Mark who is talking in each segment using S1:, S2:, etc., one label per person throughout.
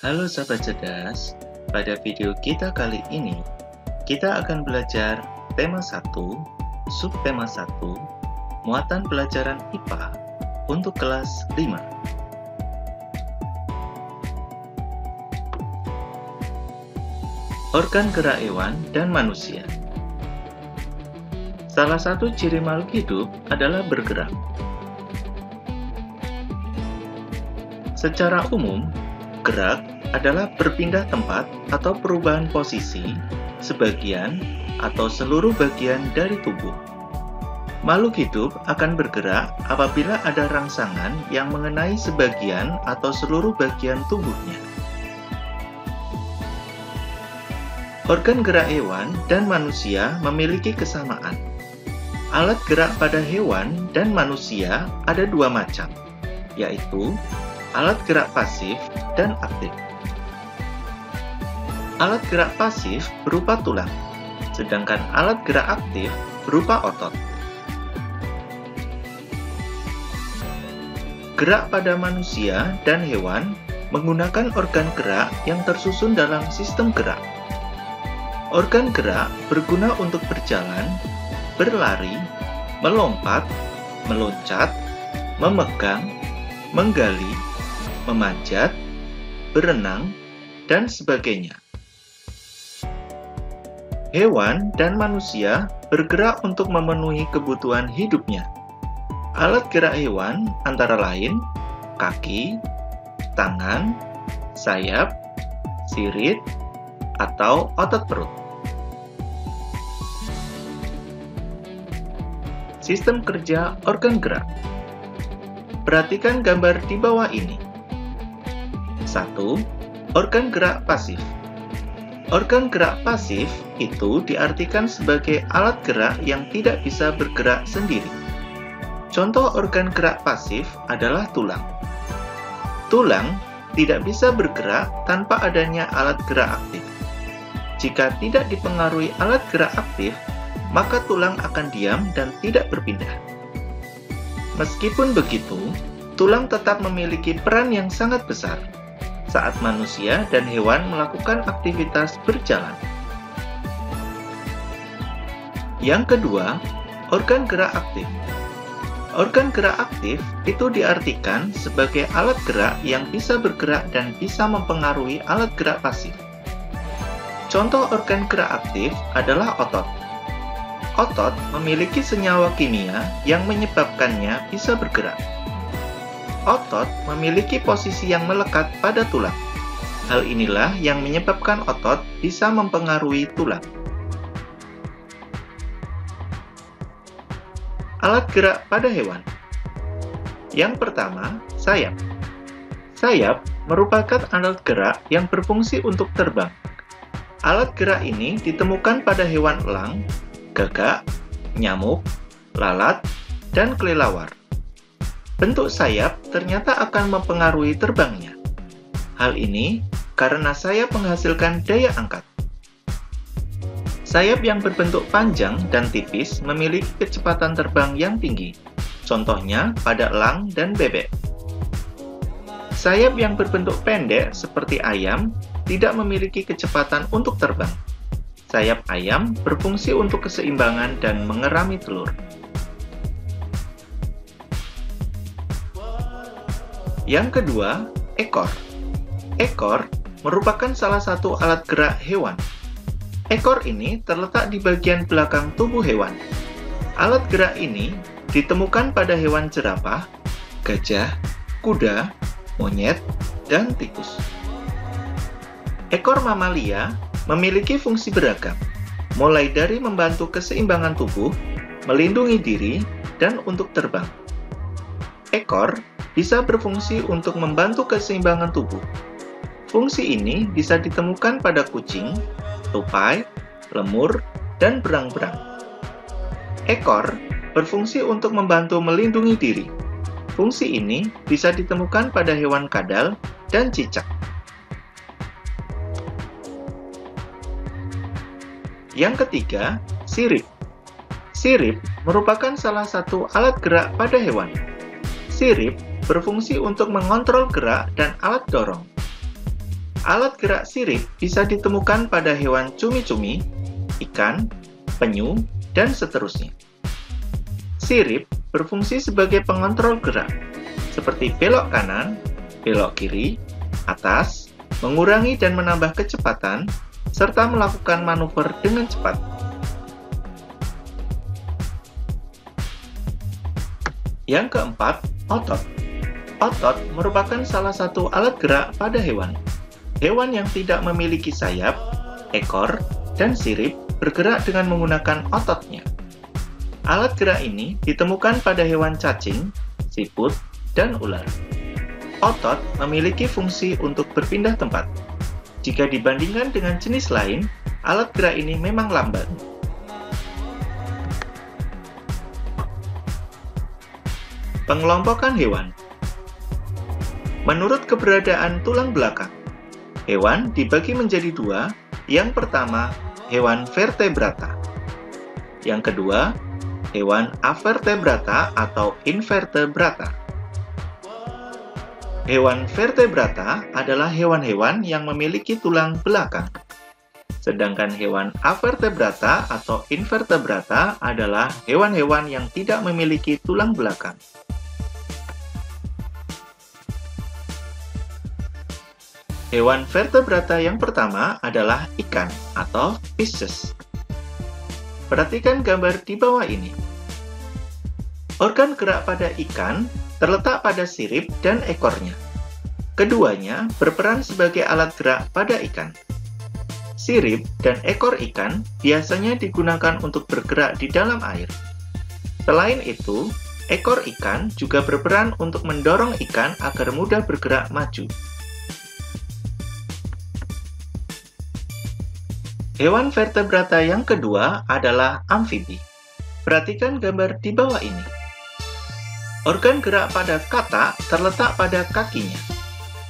S1: Halo sahabat cerdas, pada video kita kali ini, kita akan belajar tema 1, subtema 1, muatan pelajaran IPA untuk kelas 5. Organ gerak hewan dan manusia. Salah satu ciri makhluk hidup adalah bergerak. Secara umum, gerak adalah berpindah tempat atau perubahan posisi, sebagian atau seluruh bagian dari tubuh. Makhluk hidup akan bergerak apabila ada rangsangan yang mengenai sebagian atau seluruh bagian tubuhnya. Organ gerak hewan dan manusia memiliki kesamaan. Alat gerak pada hewan dan manusia ada dua macam, yaitu alat gerak pasif dan aktif. Alat gerak pasif berupa tulang, sedangkan alat gerak aktif berupa otot. Gerak pada manusia dan hewan menggunakan organ gerak yang tersusun dalam sistem gerak. Organ gerak berguna untuk berjalan, berlari, melompat, meloncat, memegang, menggali, memanjat, berenang, dan sebagainya. Hewan dan manusia bergerak untuk memenuhi kebutuhan hidupnya. Alat gerak hewan antara lain kaki, tangan, sayap, sirip, atau otot perut. Sistem kerja organ gerak. Perhatikan gambar di bawah ini. 1. Organ gerak pasif. Organ gerak pasif itu diartikan sebagai alat gerak yang tidak bisa bergerak sendiri. Contoh organ gerak pasif adalah tulang. Tulang tidak bisa bergerak tanpa adanya alat gerak aktif. Jika tidak dipengaruhi alat gerak aktif, maka tulang akan diam dan tidak berpindah. Meskipun begitu, tulang tetap memiliki peran yang sangat besar saat manusia dan hewan melakukan aktivitas berjalan. Yang kedua, organ gerak aktif. Organ gerak aktif itu diartikan sebagai alat gerak yang bisa bergerak dan bisa mempengaruhi alat gerak pasif. Contoh organ gerak aktif adalah otot. Otot memiliki senyawa kimia yang menyebabkannya bisa bergerak. Otot memiliki posisi yang melekat pada tulang. Hal inilah yang menyebabkan otot bisa mempengaruhi tulang. Alat gerak pada hewan. Yang pertama, sayap. Sayap merupakan alat gerak yang berfungsi untuk terbang. Alat gerak ini ditemukan pada hewan elang, gagak, nyamuk, lalat, dan kelelawar. Bentuk sayap ternyata akan mempengaruhi terbangnya. Hal ini karena sayap menghasilkan daya angkat. Sayap yang berbentuk panjang dan tipis memiliki kecepatan terbang yang tinggi. Contohnya pada elang dan bebek. Sayap yang berbentuk pendek seperti ayam tidak memiliki kecepatan untuk terbang. Sayap ayam berfungsi untuk keseimbangan dan mengerami telur. Yang kedua, ekor. Ekor merupakan salah satu alat gerak hewan. Ekor ini terletak di bagian belakang tubuh hewan. Alat gerak ini ditemukan pada hewan jerapah, gajah, kuda, monyet, dan tikus. Ekor mamalia memiliki fungsi beragam, mulai dari membantu keseimbangan tubuh, melindungi diri, dan untuk terbang. Ekor bisa berfungsi untuk membantu keseimbangan tubuh. Fungsi ini bisa ditemukan pada kucing, tupai, lemur, dan berang-berang. Ekor berfungsi untuk membantu melindungi diri. Fungsi ini bisa ditemukan pada hewan kadal dan cicak. Yang ketiga, sirip. Sirip merupakan salah satu alat gerak pada hewan. Sirip berfungsi untuk mengontrol gerak dan alat dorong. Alat gerak sirip bisa ditemukan pada hewan cumi-cumi, ikan, penyu, dan seterusnya. Sirip berfungsi sebagai pengontrol gerak, seperti belok kanan, belok kiri, atas, mengurangi dan menambah kecepatan, serta melakukan manuver dengan cepat. Yang keempat, otot. Otot merupakan salah satu alat gerak pada hewan. Hewan yang tidak memiliki sayap, ekor, dan sirip bergerak dengan menggunakan ototnya. Alat gerak ini ditemukan pada hewan cacing, siput, dan ular. Otot memiliki fungsi untuk berpindah tempat. Jika dibandingkan dengan jenis lain, alat gerak ini memang lambat. Pengelompokan hewan. Menurut keberadaan tulang belakang, hewan dibagi menjadi dua. Yang pertama, hewan vertebrata. Yang kedua, hewan avertebrata atau invertebrata. Hewan vertebrata adalah hewan-hewan yang memiliki tulang belakang. Sedangkan hewan avertebrata atau invertebrata adalah hewan-hewan yang tidak memiliki tulang belakang. Hewan vertebrata yang pertama adalah ikan atau fishes. Perhatikan gambar di bawah ini. Organ gerak pada ikan terletak pada sirip dan ekornya. Keduanya berperan sebagai alat gerak pada ikan. Sirip dan ekor ikan biasanya digunakan untuk bergerak di dalam air. Selain itu, ekor ikan juga berperan untuk mendorong ikan agar mudah bergerak maju. Hewan vertebrata yang kedua adalah amfibi. Perhatikan gambar di bawah ini. Organ gerak pada katak terletak pada kakinya.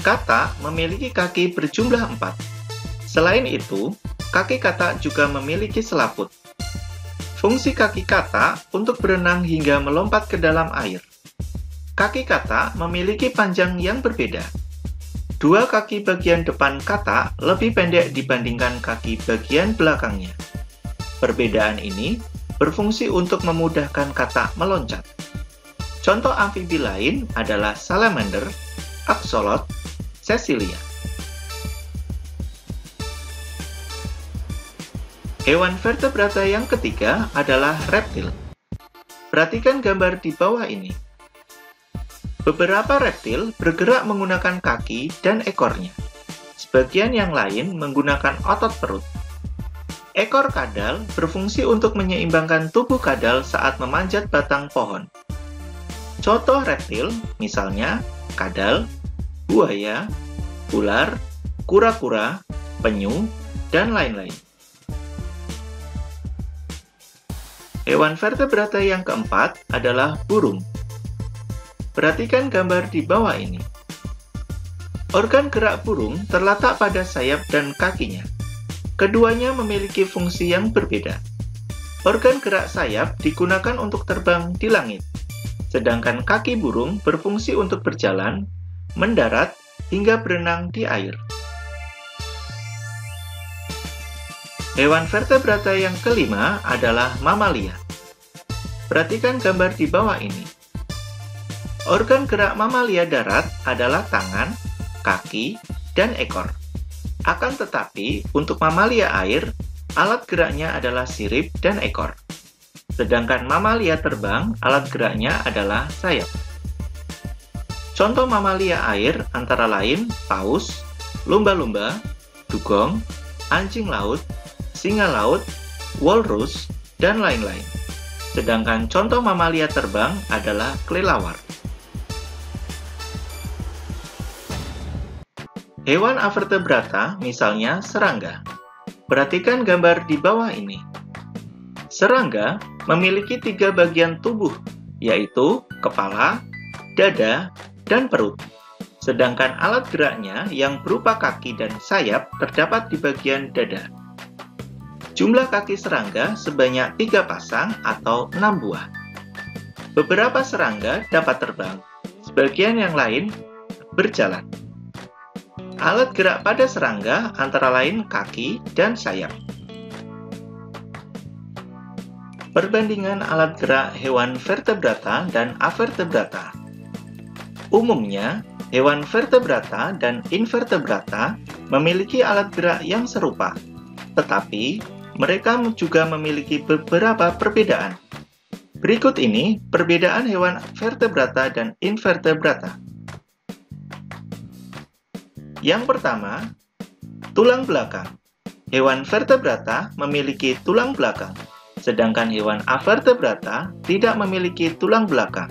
S1: Katak memiliki kaki berjumlah 4. Selain itu, kaki katak juga memiliki selaput. Fungsi kaki katak untuk berenang hingga melompat ke dalam air. Kaki katak memiliki panjang yang berbeda. Dua kaki bagian depan katak lebih pendek dibandingkan kaki bagian belakangnya. Perbedaan ini berfungsi untuk memudahkan katak meloncat. Contoh amfibi lain adalah salamander, axolotl, Cecilia. Hewan vertebrata yang ketiga adalah reptil. Perhatikan gambar di bawah ini. Beberapa reptil bergerak menggunakan kaki dan ekornya. Sebagian yang lain menggunakan otot perut. Ekor kadal berfungsi untuk menyeimbangkan tubuh kadal saat memanjat batang pohon. Contoh reptil, misalnya kadal, buaya, ular, kura-kura, penyu, dan lain-lain. Hewan vertebrata yang keempat adalah burung. Perhatikan gambar di bawah ini. Organ gerak burung terletak pada sayap dan kakinya. Keduanya memiliki fungsi yang berbeda. Organ gerak sayap digunakan untuk terbang di langit, sedangkan kaki burung berfungsi untuk berjalan, mendarat, hingga berenang di air. Hewan vertebrata yang kelima adalah mamalia. Perhatikan gambar di bawah ini. Organ gerak mamalia darat adalah tangan, kaki, dan ekor. Akan tetapi, untuk mamalia air, alat geraknya adalah sirip dan ekor. Sedangkan mamalia terbang, alat geraknya adalah sayap. Contoh mamalia air antara lain paus, lumba-lumba, dugong, anjing laut, singa laut, walrus, dan lain-lain. Sedangkan contoh mamalia terbang adalah kelelawar. Hewan avertebrata, misalnya serangga. Perhatikan gambar di bawah ini. Serangga memiliki 3 bagian tubuh, yaitu kepala, dada, dan perut. Sedangkan alat geraknya yang berupa kaki dan sayap terdapat di bagian dada. Jumlah kaki serangga sebanyak 3 pasang atau 6 buah. Beberapa serangga dapat terbang, sebagian yang lain berjalan. Alat gerak pada serangga antara lain kaki dan sayap. Perbandingan alat gerak hewan vertebrata dan avertebrata. Umumnya, hewan vertebrata dan invertebrata memiliki alat gerak yang serupa, tetapi mereka juga memiliki beberapa perbedaan. Berikut ini perbedaan hewan vertebrata dan invertebrata. Yang pertama, tulang belakang. Hewan vertebrata memiliki tulang belakang, sedangkan hewan avertebrata tidak memiliki tulang belakang.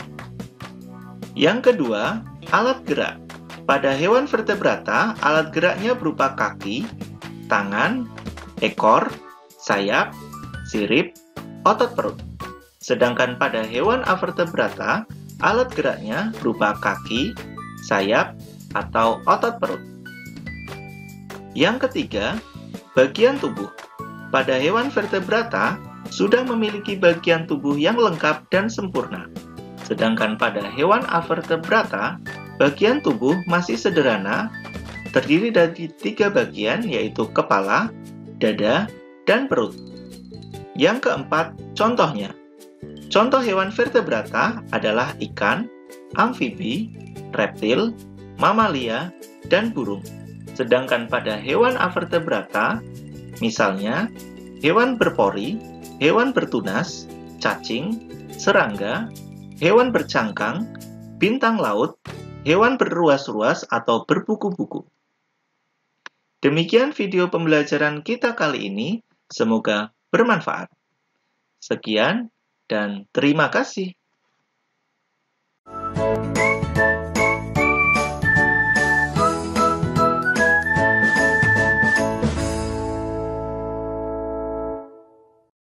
S1: Yang kedua, alat gerak. Pada hewan vertebrata, alat geraknya berupa kaki, tangan, ekor, sayap, sirip, otot perut. Sedangkan pada hewan avertebrata, alat geraknya berupa kaki, sayap, atau otot perut. Yang ketiga, bagian tubuh. Pada hewan vertebrata, sudah memiliki bagian tubuh yang lengkap dan sempurna. Sedangkan pada hewan avertebrata, bagian tubuh masih sederhana, terdiri dari 3 bagian, yaitu kepala, dada, dan perut. Yang keempat, contohnya. Contoh hewan vertebrata adalah ikan, amfibi, reptil, mamalia, dan burung. Sedangkan pada hewan avertebrata, misalnya hewan berpori, hewan bertunas, cacing, serangga, hewan bercangkang, bintang laut, hewan berruas-ruas atau berbuku-buku. Demikian video pembelajaran kita kali ini, semoga bermanfaat. Sekian dan terima kasih.